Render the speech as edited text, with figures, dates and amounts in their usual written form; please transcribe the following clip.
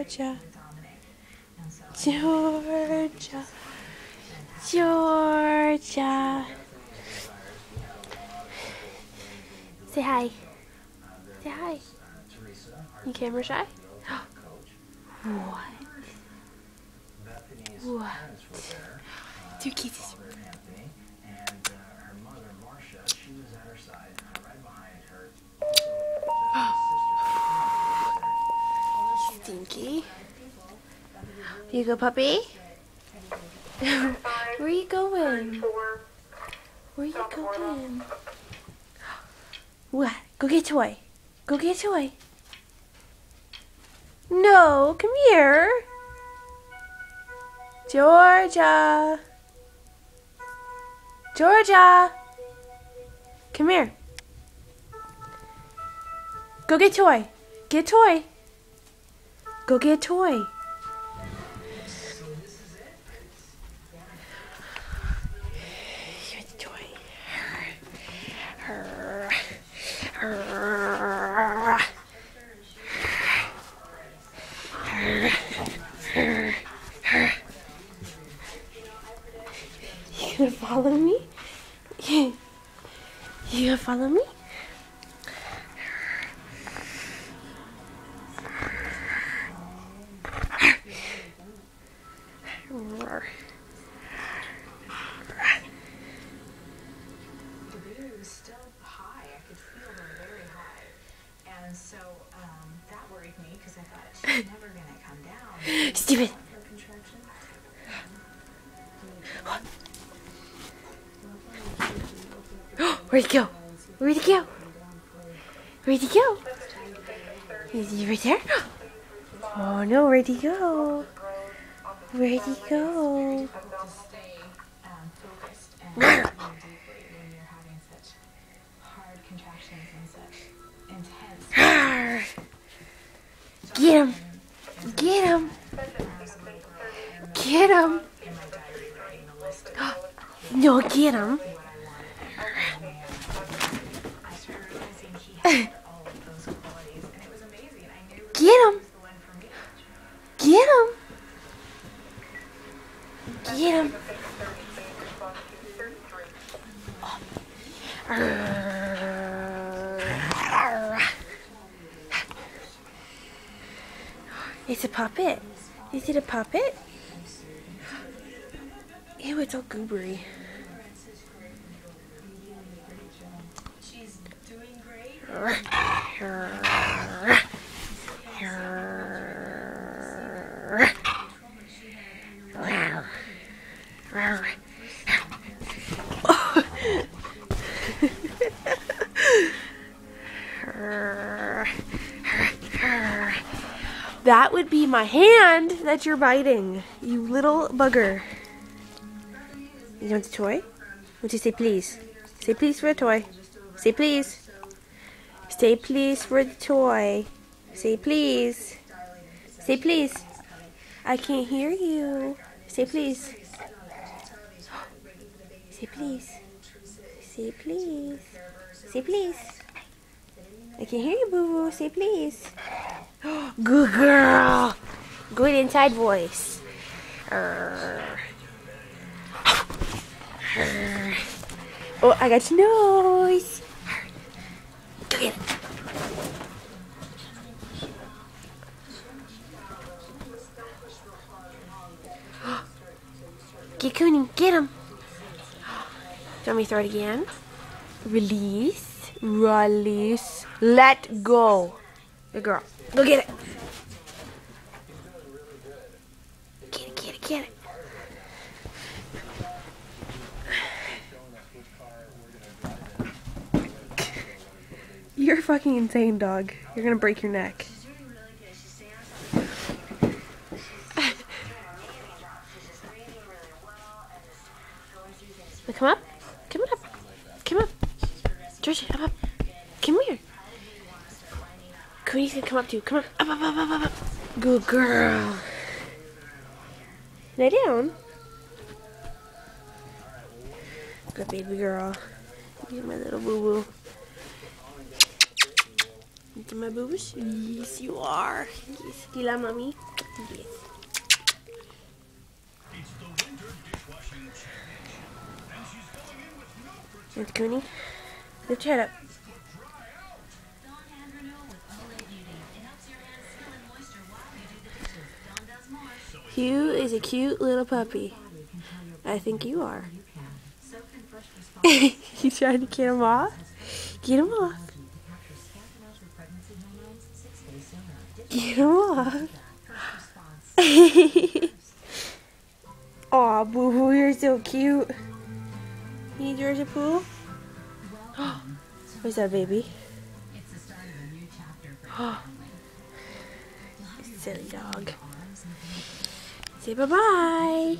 Georgia. Georgia. Georgia. Say hi. Say hi. You camera shy? What? What? Two kisses. Stinky. You go, puppy? Where are you going? Where are you going? What? Go get a toy. Go get a toy. No, come here. Georgia. Georgia. Come here. Go get a toy. Get a toy. Go get a toy. Here's the toy. You gonna follow me? You gonna follow me? Still high. I could feel them very high. And so that worried me because I thought she's never going to come down. Steven! Where'd he go? Where'd he go? Where'd he go? Is he right there? Oh no, where'd he go? Where'd he go? To stay focused and breathe deeply when you're having such hard contractions and such intense. Get him! Get him! Get him! In my diary, writing a list of No, get him! I started realizing he had all of those qualities, and it was amazing. I knew Get him! he was the one for me. Get him! Get him! It's a puppet. Is it a puppet? Ew, it's all goobery. She's doing great. That would be my hand that you're biting, you little bugger. You want the toy? Would you say please? Say please for the toy. Say please. Say please for the toy. Say please. Say please. I can't hear you. Say please. Say please. Say please. Say please. I can't hear you, boo-boo. Say please. Good girl. Good inside voice. Oh, I got your nose. Go get it. Get Cooning. Get him. Want me to throw it again? Release. Release. Let go. Good girl. Go get it. Get it, get it, get it. You're fucking insane, dog. You're gonna break your neck. Come up. Come on up. Come up. Georgia, up, up. Come here. Cody's gonna come up too. Come on. Up, up, up, up, up, up. Good girl. Lay down. Good baby girl. You're my little boo-boo. Into my boobs? Yes, you are. Yes. Do you love mommy? Yes. And Cooney, lift your head up. Hugh is a cute little puppy. I think you are. You trying to get him off? Get him off. Get him off. Aw, Boo Boo, you're so cute. You need yours a pool? Where's that baby? Silly dog. Say bye-bye.